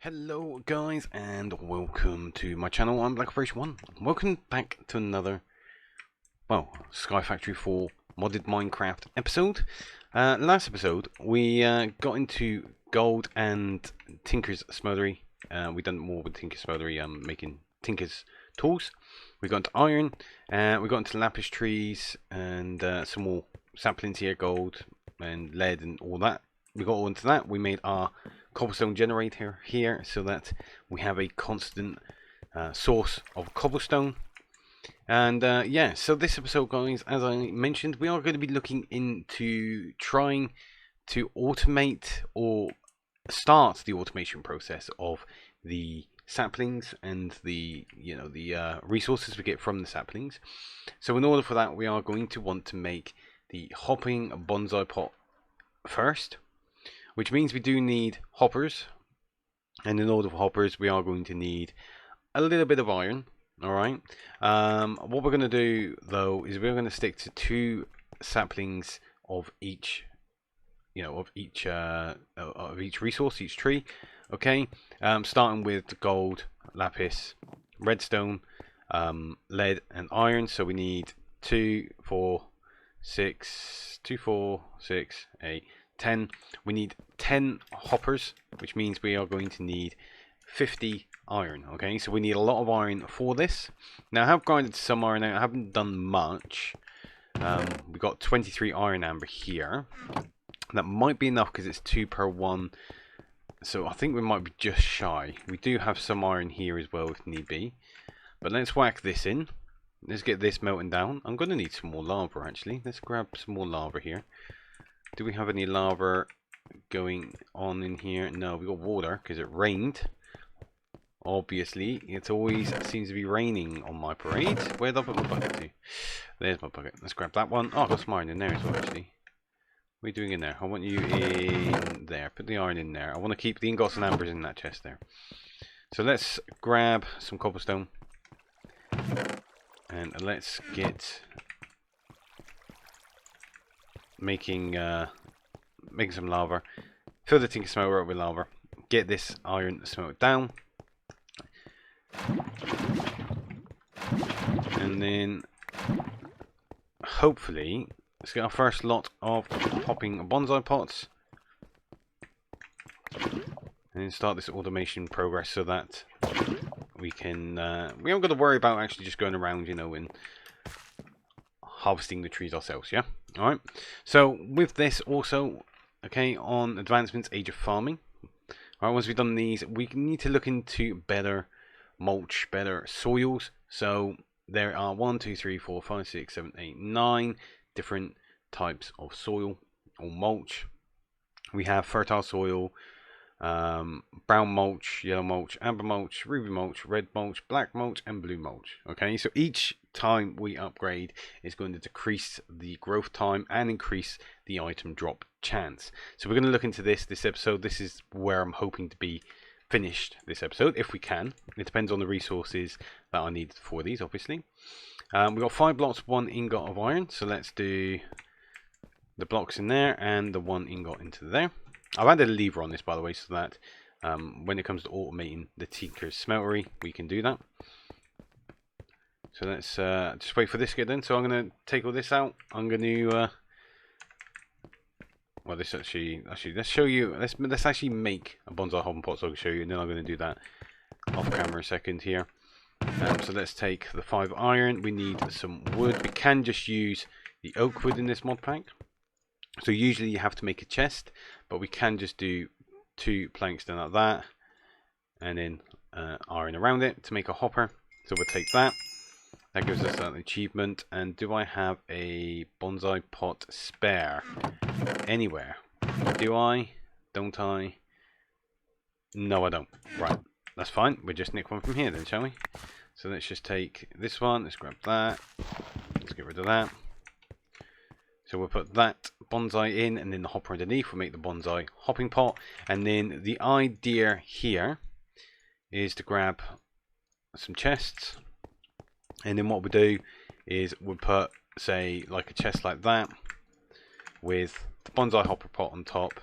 Hello guys and welcome to my channel. I'm Black Operation 1. Welcome back to another, Sky Factory 4 modded Minecraft episode. Last episode we got into gold and Tinker's Smeltery. We done more with Tinker's Smeltery, making Tinker's tools. We got into iron, we got into lapis trees and some more saplings here, gold and lead and all that. We got all into that. We made our cobblestone generator here so that we have a constant source of cobblestone. And yeah, so this episode, guys, as I mentioned, we are going to be looking into trying to automate or start the automation process of the saplings and the resources we get from the saplings. So in order for that, we are going to want to make the hopping bonsai pot first, which means we do need hoppers, and in order for hoppers we are going to need a little bit of iron. Alright, what we're going to do though is we're going to stick to 2 saplings of each resource, each tree. Okay, starting with gold, lapis, redstone, lead and iron. So we need 2, 4, 6, 2, 4, 6, 8, 10. We need 10 hoppers, which means we are going to need 50 iron. Okay, so we need a lot of iron for this. Now I have grinded some iron out. I haven't done much. We've got 23 iron amber here. That might be enough because it's 2 per 1. So I think we might be just shy. We do have some iron here as well if need be. But let's whack this in. Let's get this melting down. I'm going to need some more lava actually. Let's grab some more lava here. Do we have any lava going on in here? No, we got water because it rained. Obviously, it always seems to be raining on my parade. Where did I put my bucket to? There's my bucket. Let's grab that one. Oh, I've got some iron in there as well, actually. What are you doing in there? I want you in there. Put the iron in there. I want to keep the ingots and ambers in that chest there. So let's grab some cobblestone. And let's get making some lava. Fill the tinker smelter up with lava. Get this iron smelted down. And then hopefully let's get our first lot of hopping bonsai pots. And then start this automation progress so that we can we haven't got to worry about actually just going around, and harvesting the trees ourselves. Yeah. Alright, so with this also, okay, on advancements, age of farming. Alright, once we've done these, we need to look into better mulch, better soils. So there are 1, 2, 3, 4, 5, 6, 7, 8, 9 different types of soil or mulch. We have fertile soil, brown mulch, yellow mulch, amber mulch, ruby mulch, red mulch, black mulch and blue mulch. Okay, so each time we upgrade is going to decrease the growth time and increase the item drop chance. So we're going to look into this episode. This is where I'm hoping to be finished this episode, if we can. It depends on the resources that I need for these, obviously. We've got 5 blocks, 1 ingot of iron, so let's do the blocks in there and the 1 ingot into there. I've added a lever on this, by the way, so that when it comes to automating the Tinker's Smeltery, we can do that. So let's just wait for this to get done. So I'm going to take all this out. I'm going to well, this actually let's show you. Let's actually make a bonsai hopping pot so I can show you, and then I'm going to do that off camera a second here. So let's take the 5 iron. We need some wood. We can just use the oak wood in this mod pack. So usually you have to make a chest, but we can just do 2 planks down like that, and then iron around it to make a hopper. So we'll take that. That gives us an achievement. And do I have a bonsai pot spare anywhere? Do I? Don't I? No, I don't. Right, that's fine. We'll just nick one from here then, shall we? So let's just take this one. Let's grab that. Let's get rid of that. So we'll put that bonsai in, and then the hopper underneath will make the bonsai hopping pot. And then the idea here is to grab some chests. And then what we do is we'll put, say, like a chest like that with the bonsai hopper pot on top.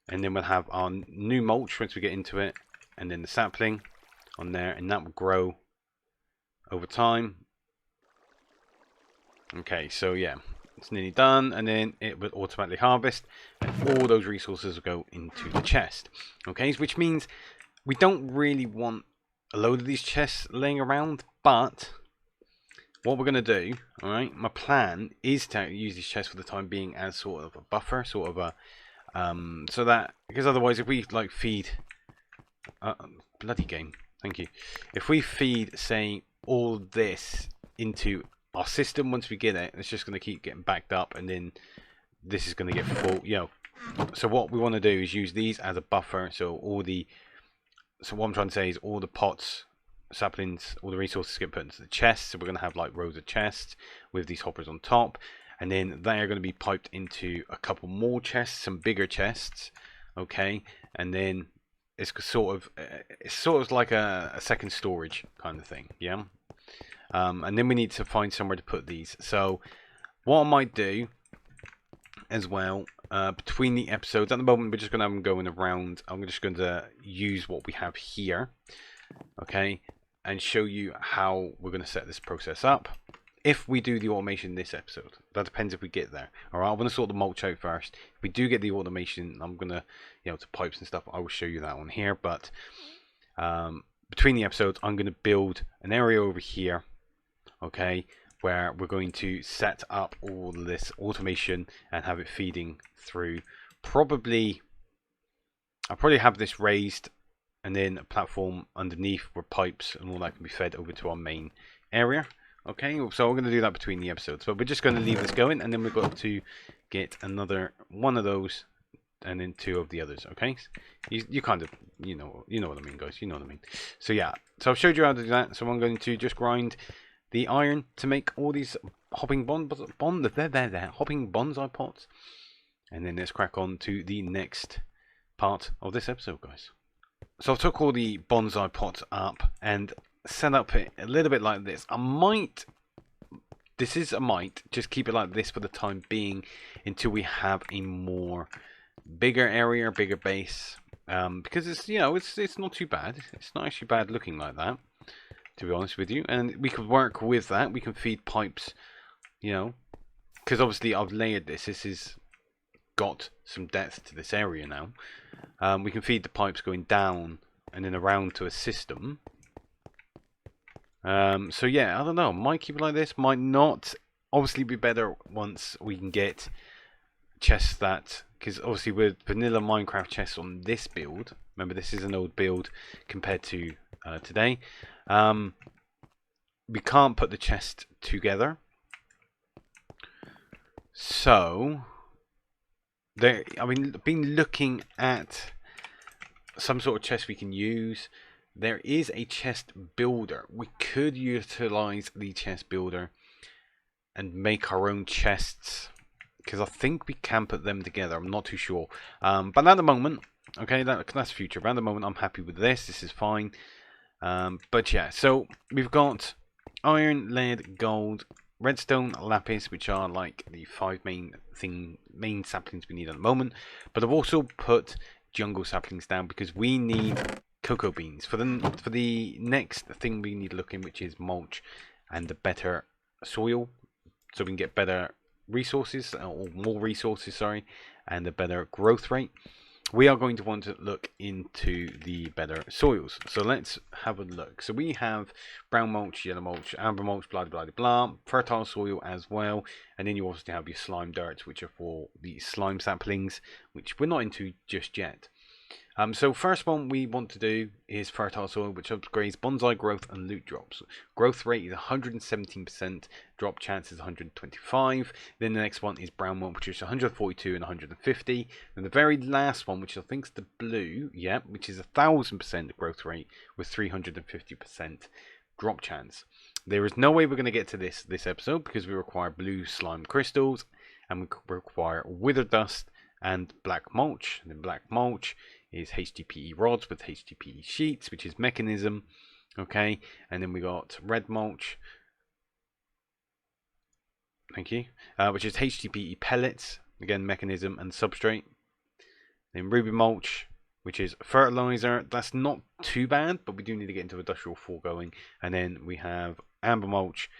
And then we'll have our new mulch once we get into it. and then the sapling on there, and that will grow over time. Okay, so yeah, it's nearly done, and then it will automatically harvest, and all those resources will go into the chest. Okay, which means we don't really want a load of these chests laying around, but what we're going to do, alright, my plan is to use these chests for the time being as sort of a buffer, sort of a, so that, because otherwise if we like feed, bloody game, thank you, if we feed, say, all this into our system, once we get it, it's just going to keep getting backed up, and then this is going to get full, you know. So what we want to do is use these as a buffer, so what I'm trying to say is all the pots, saplings, all the resources get put into the chests. So we're going to have like rows of chests with these hoppers on top, and then they are going to be piped into a couple more chests, some bigger chests, okay, and then it's sort of like a second storage kind of thing, yeah. And then we need to find somewhere to put these. So what I might do as well, between the episodes, at the moment we're just going to have them going around. I'm just going to use what we have here, okay, and show you how we're going to set this process up if we do the automation this episode. That depends if we get there. All right, I want to sort the mulch out first. If we do get the automation, I'm going to, you know, to pipes and stuff, I will show you that one here. But between the episodes, I'm going to build an area over here, okay, where we're going to set up all this automation and have it feeding through. I'll probably have this raised, and then a platform underneath where pipes and all that can be fed over to our main area. Okay, so we're going to do that between the episodes, but we're just going to leave this going, and then we've got to get another one of those, and then two of the others. Okay, you kind of you know what I mean, guys. You know what I mean. So yeah, so I've showed you how to do that. So I'm going to just grind the iron to make all these hopping hopping bonsai pots, and then let's crack on to the next part of this episode, guys. So I took all the bonsai pots up and set up it a little bit like this. This is a might just keep it like this for the time being until we have a more bigger area, bigger base, because it's, you know, it's not too bad. It's not actually bad looking like that, to be honest with you. And we could work with that. We can feed pipes, you know, because obviously I've layered this. This has got some depth to this area now. We can feed the pipes going down and then around to a system. So yeah, I don't know. Might keep it like this, might not. Obviously, be better once we can get chests that, because obviously with vanilla Minecraft chests on this build. Remember, this is an old build compared to today. We can't put the chest together. So there, I mean, been looking at some sort of chest we can use. There is a chest builder. We could utilize the chest builder and make our own chests, because I think we can put them together. I'm not too sure. But at the moment, okay, that's future. But at the moment, I'm happy with this. This is fine. But yeah, so we've got iron, lead, gold, redstone, lapis, which are like the 5 main saplings we need at the moment. But I've also put jungle saplings down because we need cocoa beans for the next thing we need to look in, which is mulch and the better soil, so we can get better resources, or more resources, sorry, and a better growth rate. We are going to want to look into the better soils. So let's have a look. So we have brown mulch, yellow mulch, amber mulch, blah blah blah blah, fertile soil as well, and then you also have your slime dirts, which are for the slime saplings, which we're not into just yet. So first one we want to do is fertile soil, which upgrades bonsai growth and loot drops. Growth rate is 117%, drop chance is 125. Then the next one is brown mulch, which is 142 and 150. And the very last one, which I think is the blue, yeah, which is 1000% growth rate with 350% drop chance. There is no way we're going to get to this episode because we require blue slime crystals and we require wither dust and black mulch. And then black mulch is HDPE rods with HDPE sheets, which is mechanism, okay, and then we got red mulch, thank you, which is HDPE pellets, again mechanism and substrate. Then ruby mulch which is fertilizer. That's not too bad, but we do need to get into industrial 4 going. And then we have amber mulch.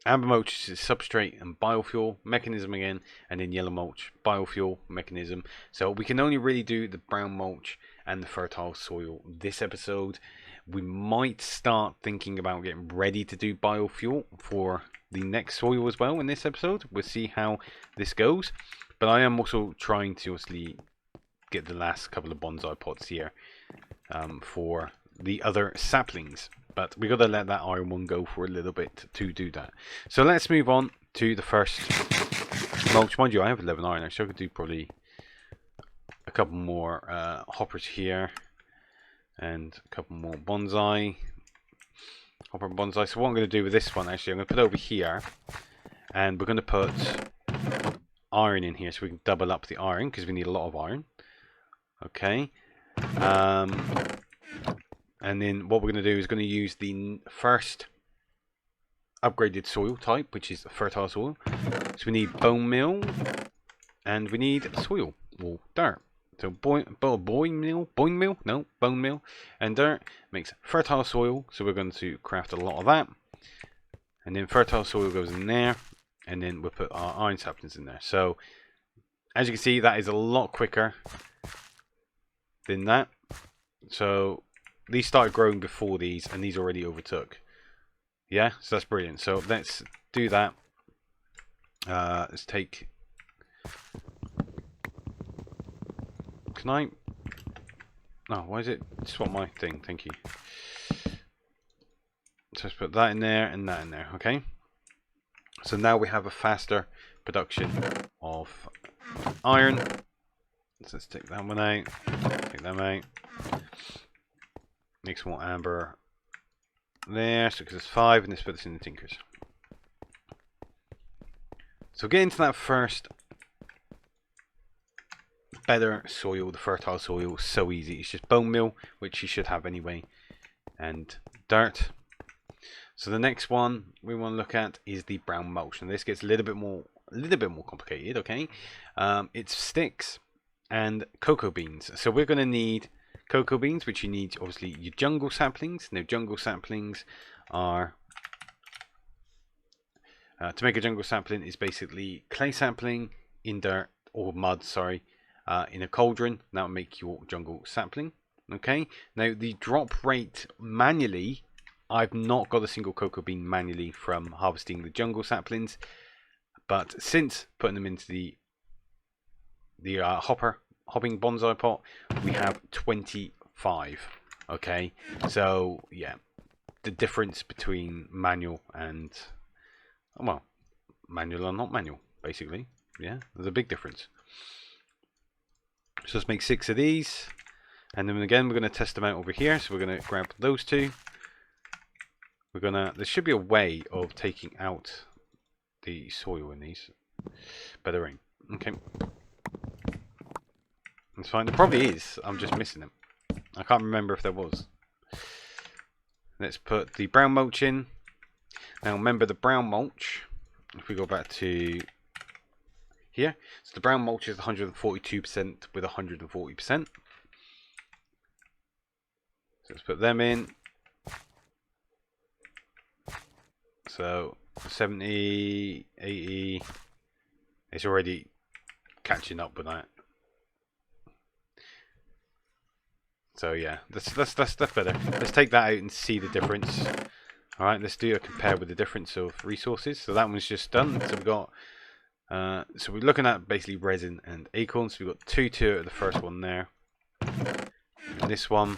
Amber mulch is substrate and biofuel mechanism again, and then yellow mulch, biofuel mechanism. So we can only really do the brown mulch and the fertile soil this episode. We might start thinking about getting ready to do biofuel for the next soil as well in this episode. We'll see how this goes. But I am also trying to obviously get the last couple of bonsai pots here for the other saplings. But we got to let that iron one go for a little bit to do that. So let's move on to the first mulch. Mind you, I have 11 iron, so I could do probably a couple more hoppers here. And a couple more bonsai. Hopper bonsai. So what I'm going to do with this one, actually, I'm going to put it over here. And we're going to put iron in here so we can double up the iron, because we need a lot of iron. Okay. And then what we're going to do is going to use the first upgraded soil type, which is fertile soil. So we need bone meal and we need soil or dirt. So bone meal and dirt makes fertile soil. So we're going to craft a lot of that. And then fertile soil goes in there. And then we'll put our iron saplings in there. So as you can see, that is a lot quicker than that. So these started growing before these, and these already overtook. Yeah, so that's brilliant. So let's do that. Let's take. Can I? Oh, why is it swap my thing? Thank you. So let's put that in there and that in there. Okay. So now we have a faster production of iron. So let's take that one out. Take that out. Make some more amber there, so because it's 5, and let's put this in the tinkers. So get into that first better soil, the fertile soil, so easy. It's just bone meal, which you should have anyway, and dirt. So the next one we want to look at is the brown mulch, and this gets a little bit more complicated. Okay, it's sticks and cocoa beans. So we're going to need cocoa beans, which you need obviously your jungle saplings. Now jungle saplings are to make a jungle sapling is basically clay sapling in dirt or mud, sorry, in a cauldron. That will make your jungle sapling. Okay, now the drop rate manually, I've not got a single cocoa bean manually from harvesting the jungle saplings, but since putting them into the hopping bonsai pot, we have 25. Okay, so yeah, the difference between manual and, well, manual and not manual, basically. Yeah, there's a big difference. So let's make 6 of these, and then again we're going to test them out over here. So we're going to grab those 2. We're gonna, there should be a way of taking out the soil in these, but there ain't. Okay, that's fine. There probably is. I'm just missing them. I can't remember if there was. Let's put the brown mulch in. Now remember the brown mulch, if we go back to here, so the brown mulch is 142% with 140%. So let's put them in. So 70, 80, it's already catching up with that. So yeah, that's better. Let's take that out and see the difference. All right, let's do a compare with the difference of resources. So that one's just done. So we've got, so we're looking at basically resin and acorns. So we've got 2 of the first one there. And this one,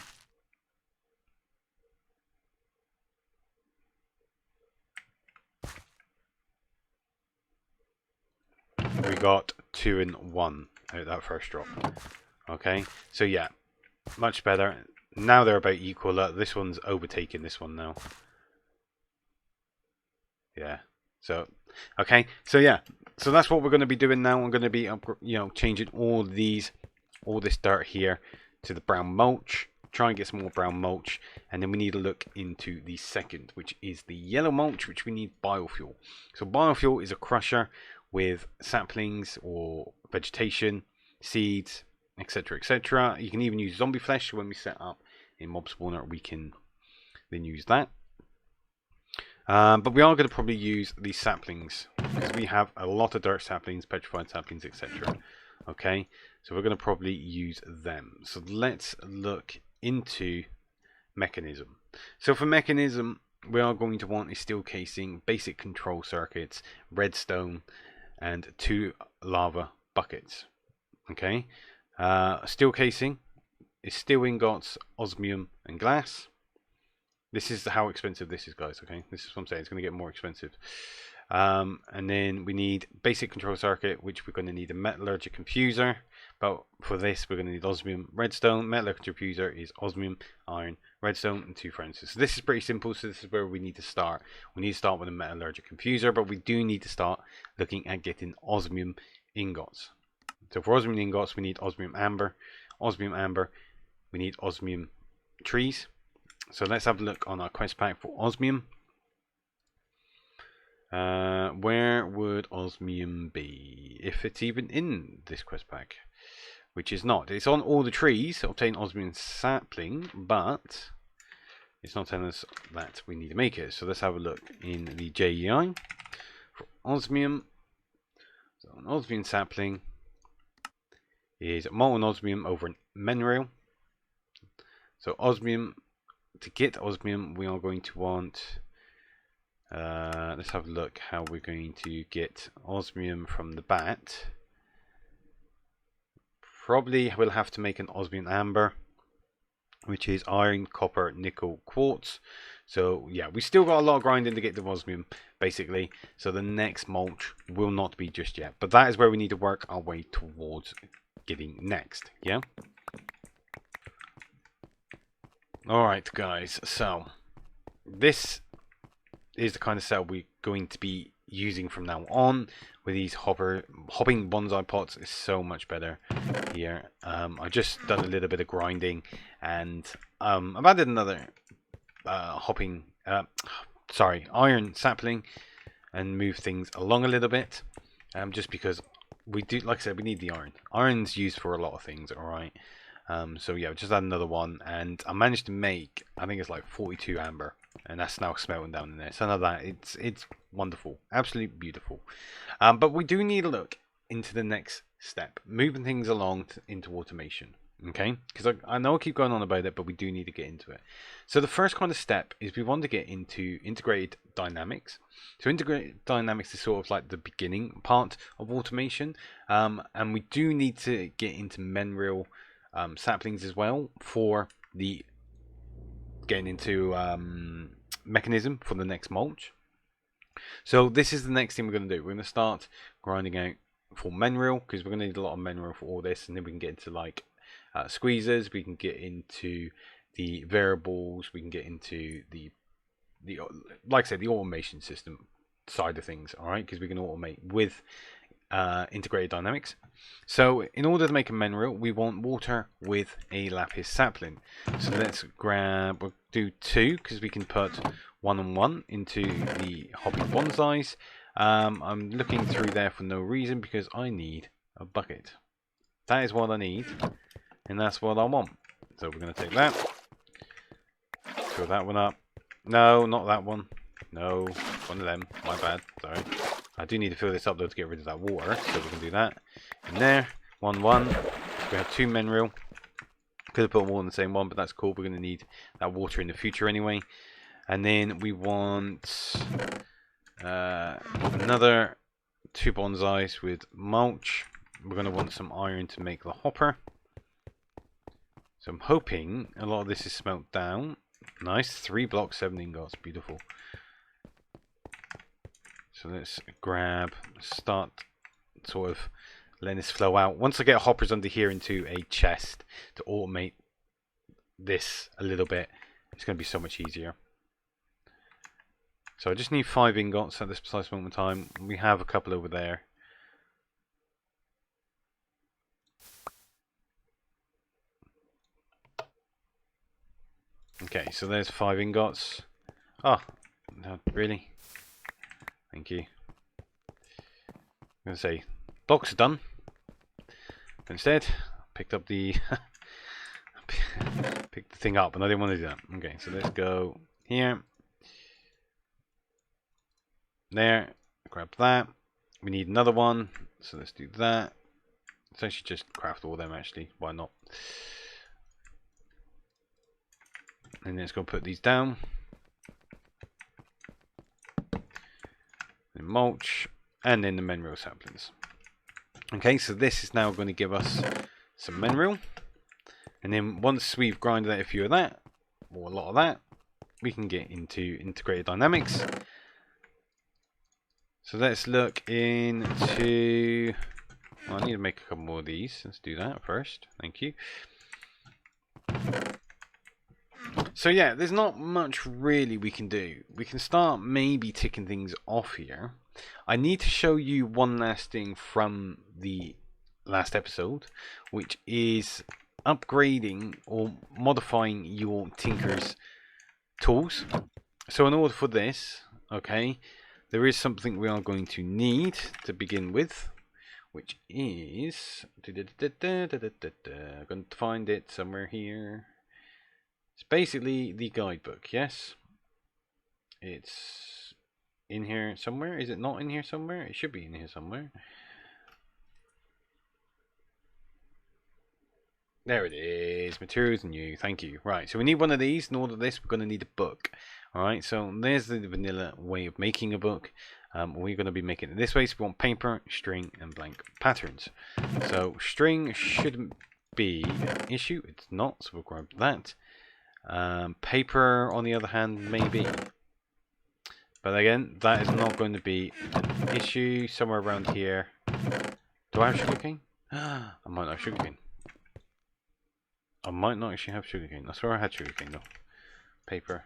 we got 2 and 1 out of that first drop. Okay, so yeah, much better. Now they're about equal. This one's overtaking this one now. Yeah. So, okay. So yeah. So that's what we're going to be doing now. I'm going to be, changing all this dirt here to the brown mulch. Try and get some more brown mulch, and then we need to look into the second, which is the yellow mulch, which we need biofuel. So biofuel is a crusher with saplings or vegetation seeds, etc, etc. You can even use zombie flesh when we set up in mob spawner. We can then use that. But we are going to probably use these saplings because we have a lot of dirt saplings, petrified saplings, etc. Okay, so we're going to probably use them. So let's look into mechanism. So for mechanism, we are going to want a steel casing, basic control circuits, redstone, and 2 lava buckets. Okay, steel casing is steel ingots, osmium, and glass. This is how expensive this is, guys. Okay, this is what I'm saying. It's going to get more expensive. And then we need basic control circuit, which we're going to need a metallurgic confuser. But for this, we're going to need osmium, redstone. Metallurgic confuser is osmium, iron, redstone, and 2 furnaces. So this is pretty simple. So this is where we need to start. We need to start with a metallurgic confuser, but we do need to start looking at getting osmium ingots. So for osmium ingots, we need osmium amber. Osmium amber, we need osmium trees. So let's have a look on our quest pack for osmium. Where would osmium be? If it's even in this quest pack. Which is not. It's on all the trees. Obtain osmium sapling. But it's not telling us that we need to make it. So let's have a look in the JEI. For osmium. So an osmium sapling is molten osmium over an mineral. So osmium. To get osmium, we are going to want. Let's have a look how we're going to get osmium from the bat. Probably we'll have to make an osmium amber, which is iron, copper, nickel, quartz. So yeah, we still got a lot of grinding to get the osmium, basically. So the next mulch will not be just yet, but that is where we need to work our way towards getting next. Yeah. Alright guys, so this is the kind of setup we're going to be using from now on with these hopping bonsai pots. Is so much better here. I just done a little bit of grinding and I've added another iron sapling and move things along a little bit, just because we do, like I said, we need the iron. Iron's used for a lot of things, alright. So yeah, just add another one, and I managed to make, I think it's like 42 amber, and that's now smelting down in there. So now that it's wonderful, absolutely beautiful. But we do need to look into the next step, moving things along into automation. Okay, because I know I keep going on about it, but we do need to get into it. So the first kind of step is we want to get into integrated dynamics. So integrated dynamics is sort of like the beginning part of automation, and we do need to get into mineral saplings as well for the getting into mechanism for the next mulch. So this is the next thing we're going to do. We're going to start grinding out for mineral, because we're going to need a lot of mineral for all this, and then we can get into like squeezers, we can get into the variables, we can get into the like I said, the automation system side of things. All right, because we can automate with integrated dynamics. So in order to make a mineral, we want water with a lapis sapling. So let's grab, we'll do 2 because we can put 1 and 1 into the hopping bonsais. I'm looking through there for no reason because I need a bucket. That is what I need, and that's what I want. So we're going to take that, fill that one up. No, not that one. No, one of them. My bad. Sorry. I do need to fill this up though to get rid of that water, so we can do that. In there, 1, 1. We have 2 mineral. Could have put more in the same one, but that's cool. We're going to need that water in the future anyway. And then we want another 2 bonsais with mulch. We're going to want some iron to make the hopper. So I'm hoping a lot of this is smelt down. Nice, 3 blocks, 7 ingots, beautiful. So let's start sort of letting this flow out. Once I get hoppers under here into a chest to automate this a little bit, it's going to be so much easier. So I just need 5 ingots at this precise moment in time. We have a couple over there. Okay, so there's 5 ingots. Oh, no, really? Thank you. I'm going to say, blocks are done. Instead, picked up the picked the thing up, and I didn't want to do that. Okay, so let's go here, there, grab that. We need another one, so let's do that. Let's actually just craft all of them. Actually, why not? And let's go put these down. And mulch, and then the mineral saplings. Okay, so this is now going to give us some mineral. And then once we've grinded out a few of that, or a lot of that, we can get into integrated dynamics. So let's look into... Well, I need to make a couple more of these. Let's do that first. Thank you. So yeah, there's not much really we can do. We can start maybe ticking things off here. I need to show you one last thing from the last episode, which is upgrading or modifying your tinker's tools. So in order for this, okay, there is something we are going to need to begin with, which is I'm going to find it somewhere here. It's basically the guidebook. Yes, it's in here somewhere. Is it not in here somewhere? It should be in here somewhere. There it is. Materials new. Thank you. Right, so we need one of these. In order for this, we're going to need a book. Alright, so there's the vanilla way of making a book. We're going to be making it this way. So we want paper, string, and blank patterns. So string shouldn't be an issue. It's not, so we'll grab that. Paper, on the other hand, maybe. But again, that is not going to be an issue. Somewhere around here. Do I have sugarcane? I might not have sugarcane. I might not actually have sugarcane. I swear I had sugarcane though. Paper.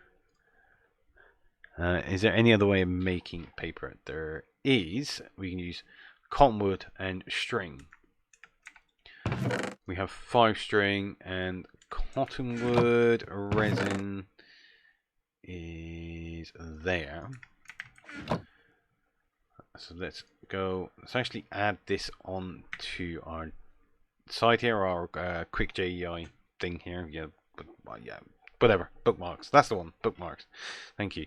Is there any other way of making paper? There is. We can use cottonwood and string. We have 5 string and cottonwood resin is there. So let's go. Let's actually add this on to our side here, our quick JEI thing here. Yeah, but yeah, whatever. Bookmarks. That's the one. Bookmarks. Thank you.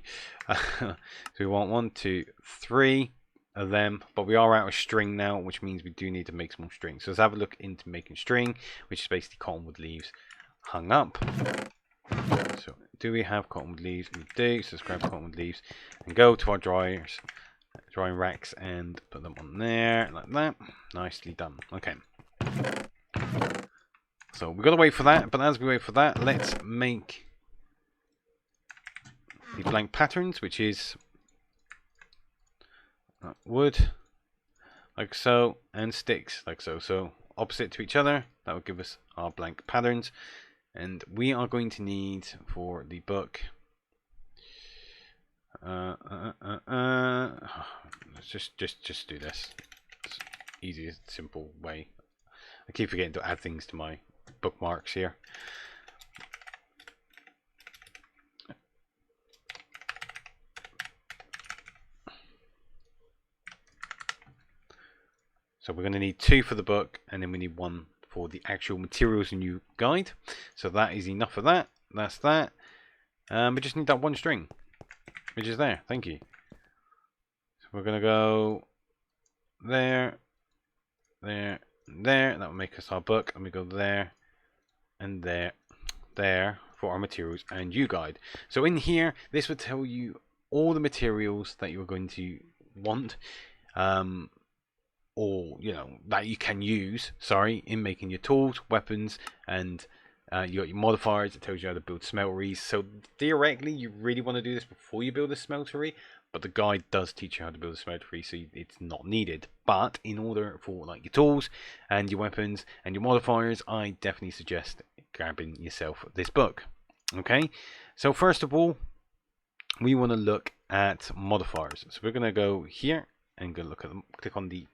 So we want 1, 2, 3 of them, but we are out of string now, which means we do need to make some more string. So let's have a look into making string, which is basically cottonwood leaves hung up. So do we have cottonwood leaves? We do. So let's grab cottonwood leaves and go to our drying racks and put them on there like that. Nicely done. Okay. So we've got to wait for that, but as we wait for that, let's make the blank patterns, which is wood, like so, and sticks, like so. So opposite to each other, that will give us our blank patterns. And we are going to need for the book, let's just do this. It's easiest, simple way. I keep forgetting to add things to my bookmarks here. So we're going to need 2 for the book, and then we need 1 for the actual materials in your guide. So that is enough of that. That's that. We just need that 1 string, which is there. Thank you. So we're going to go there, there, there. That will make us our book. And we go there and there, there for our materials and you guide. So in here, this will tell you all the materials that you're going to want. Or that you can use, in making your tools, weapons, and you got your modifiers. It tells you how to build smelteries. So theoretically, you really want to do this before you build a smeltery, but the guide does teach you how to build a smeltery, so it's not needed. But in order for your tools and your weapons and your modifiers, I definitely suggest grabbing yourself this book. Okay, so first of all, we want to look at modifiers. So we're going to go here and go look at them. Click on the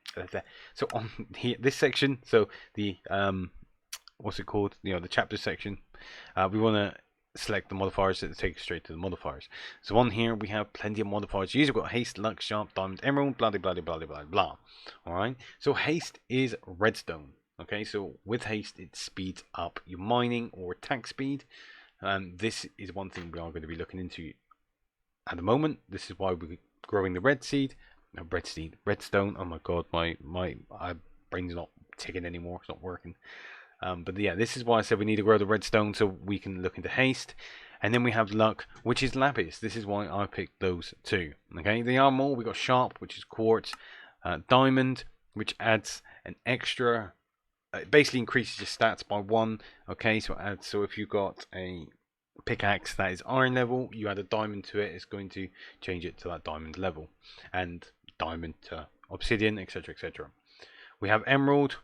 so on here, this section. So the what's it called? The chapter section. We want to select the modifiers that take us straight to the modifiers. So on here we have plenty of modifiers. We've got haste, luck, sharp, diamond, emerald, blah blah blah blah blah blah blah. All right. So haste is redstone. Okay, so with haste, it speeds up your mining or attack speed. And this is one thing we are going to be looking into at the moment. This is why we're growing the redstone. Oh my god, my brain's not ticking anymore. It's not working. But yeah, this is why I said we need to grow the redstone so we can look into haste. And then we have luck, which is lapis. This is why I picked those two. Okay, they are more. We got sharp, which is quartz, diamond, which adds an extra. It basically increases your stats by 1. Okay, so if you got a pickaxe that is iron level, you add a diamond to it, it's going to change it to that diamond level, and diamond to obsidian, etc., etc. We have emerald,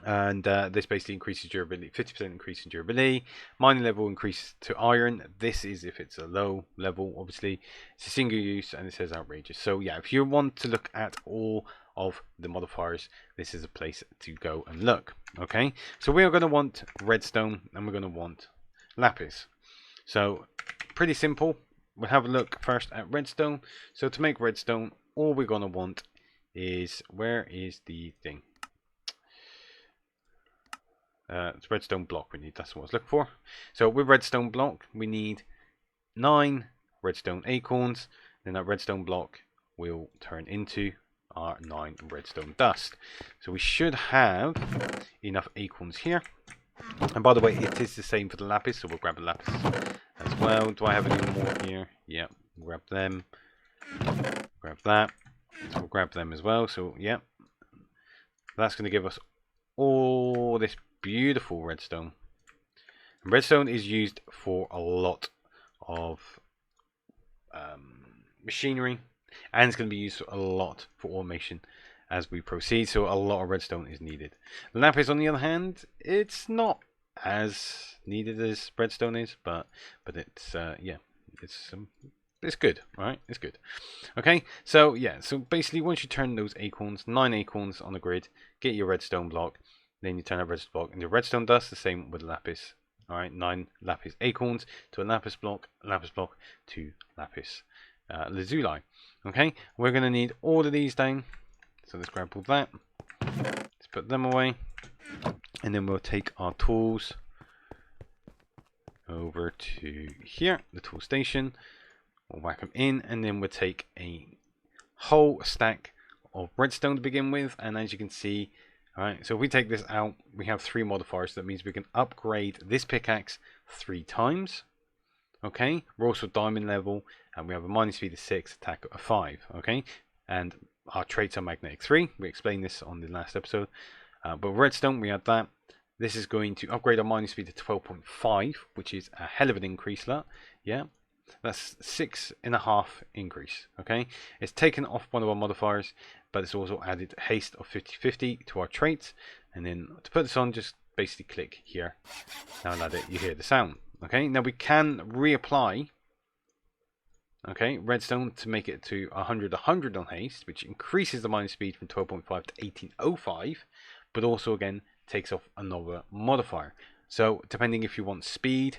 and this basically increases durability, 50% increase in durability. Mining level increases to iron. This is if it's a low level, obviously. It's a single use, and it says outrageous. So yeah, if you want to look at all of the modifiers, this is a place to go and look. Okay, so we are going to want redstone, and we're going to want lapis. So pretty simple. We'll have a look first at redstone. So to make redstone, all we're going to want is, where is the thing? It's redstone block we need. That's what I was looking for. So with redstone block, we need 9 redstone acorns. Then that redstone block will turn into our 9 redstone dust. So we should have enough acorns here. And by the way, it is the same for the lapis, so we'll grab the lapis as well. Do I have any more here? Yeah, grab them. Grab that. So we'll grab them as well. So yeah, that's going to give us all this beautiful redstone. And redstone is used for a lot of machinery, and it's going to be used a lot for automation as we proceed, so a lot of redstone is needed. Lapis, on the other hand, it's not as needed as redstone is, but it's yeah, it's good, right? It's good. Okay, so yeah, so basically once you turn those acorns, 9 acorns on the grid, get your redstone block, then you turn a redstone block into redstone dust. The same with lapis. All right, 9 lapis acorns to a lapis block to lapis lazuli. Okay, we're going to need all of these down. So let's grab all that. Let's put them away. And then we'll take our tools over to here, the tool station. We'll whack them in, and then we'll take a whole stack of redstone to begin with. And as you can see, all right, so if we take this out, we have 3 modifiers. That means we can upgrade this pickaxe 3 times. Okay, we're also diamond level, and we have a mining speed of 6, attack of 5. Okay, and our traits are magnetic 3. We explained this on the last episode. But redstone, we had that. This is going to upgrade our mining speed to 12.5, which is a hell of an increase. That, yeah, that's 6.5 increase. Okay, it's taken off one of our modifiers, but it's also added haste of 50/50 to our traits. And then to put this on, just basically click here. Now that you hear the sound. Okay, now we can reapply. Okay, redstone to make it to 100 on haste, which increases the mining speed from 12.5 to 18.05, but also again takes off another modifier. So depending if you want speed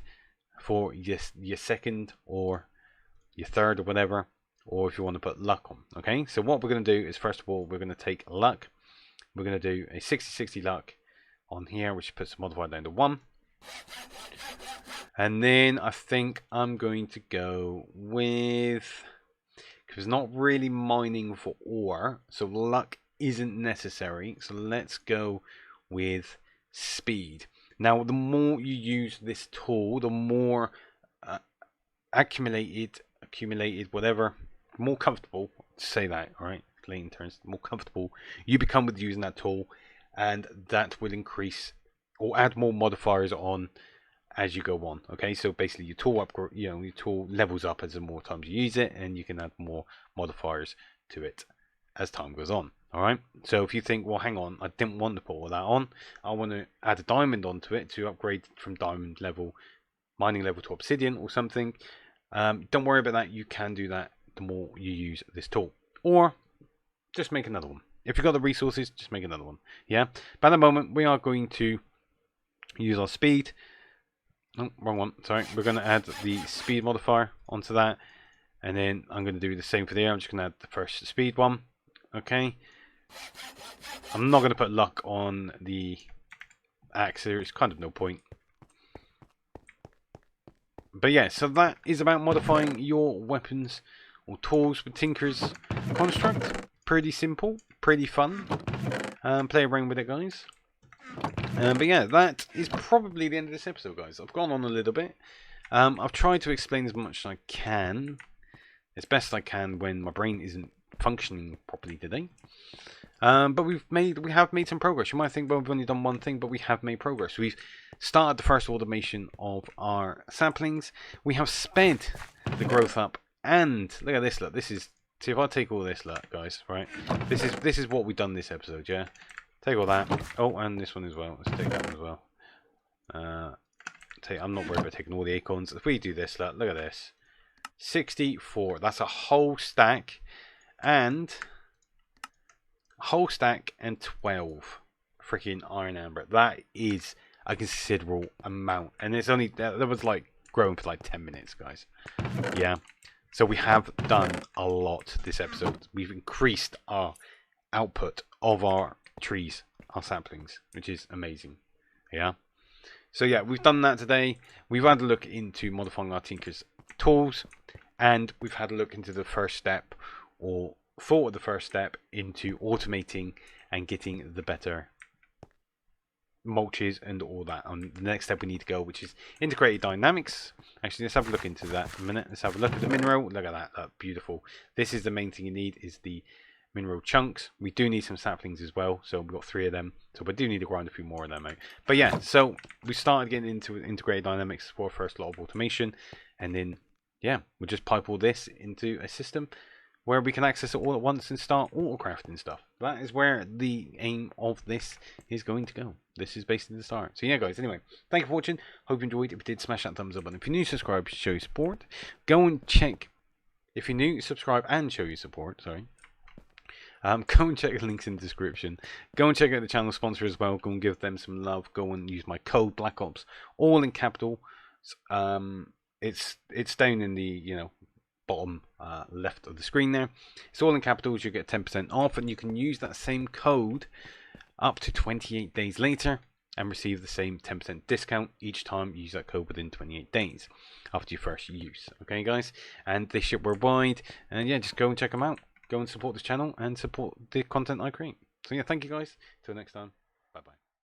for your second or your third or whatever, or if you want to put luck on. Okay, so what we're going to do is, first of all, we're going to take luck. We're going to do a 60/60 luck on here, which puts the modifier down to 1. And then I think I'm going to go with, because it's not really mining for ore, so luck isn't necessary. So let's go with speed. Now, the more you use this tool, the more accumulated, whatever, more comfortable, say that, all right, in terms, more comfortable you become with using that tool, and that will increase or add more modifiers on as you go on. Okay, so basically your tool your tool levels up as the more times you use it, and you can add more modifiers to it as time goes on. All right, so if you think, well, hang on, I didn't want to put all that on, I want to add a diamond onto it to upgrade from diamond level, mining level to obsidian or something, don't worry about that. You can do that the more you use this tool, or just make another one. If you've got the resources, just make another one. Yeah, but at the moment we are going to use our speed. Oh, wrong one. Sorry. We're going to add the speed modifier onto that. And then I'm going to do the same for there. I'm just going to add the first speed one. Okay. I'm not going to put luck on the axe here. It's kind of no point. But yeah, so that is about modifying your weapons or tools with Tinker's construct. Pretty simple, pretty fun. Play around with it, guys. But yeah, that is probably the end of this episode, guys. I've gone on a little bit. I've tried to explain as much as I can, as best I can, when my brain isn't functioning properly today. But we have made some progress. You might think, well, we've only done one thing, but we have made progress. We've started the first automation of our saplings. We have sped the growth up, and look at this. Look, this is. See, if I take all this, look, guys, right? This is what we've done this episode, yeah. Take all that. Oh, and this one as well. Let's take that one as well. I'm not worried about taking all the acorns. If we do this, look at this. 64. That's a whole stack, and 12 freaking iron amber. That is a considerable amount, and it's only that was like growing for like 10 minutes, guys. Yeah. So we have done a lot this episode. We've increased our output of our trees, our saplings, which is amazing. Yeah. So yeah, we've done that today. We've had a look into modifying our Tinker's tools, and we've had a look into the first step, or thought of the first step, into automating and getting the better mulches and all that. On the next step we need to go, which is integrated dynamics. Actually, let's have a look into that in a minute. Let's have a look at the mineral. Look at that. That's beautiful. This is the main thing you need, is the mineral chunks. We do need some saplings as well, so we've got 3 of them, so we do need to grind a few more of them out. But yeah, so we started getting into integrated dynamics for our first lot of automation, and then yeah, we'll just pipe all this into a system where we can access it all at once and start auto-crafting stuff. That is where the aim of this is going to go. This is basically the start. So yeah, guys, anyway, thank you for watching. Hope you enjoyed. If you did, smash that thumbs up button. If you're new, subscribe, show your support. Go and check. If you're new, subscribe and show your support. Sorry. Go and check the links in the description. Go and check out the channel sponsor as well. Go and give them some love. Go and use my code BlackOps, all in capital. It's down in the bottom left of the screen there. It's all in capitals. You get 10% off, and you can use that same code up to 28 days later and receive the same 10% discount each time you use that code within 28 days after your first use. Okay, guys, and they ship worldwide. And yeah, just go and check them out. Go and support this channel and support the content I create. So yeah, thank you guys. Till next time. Bye bye.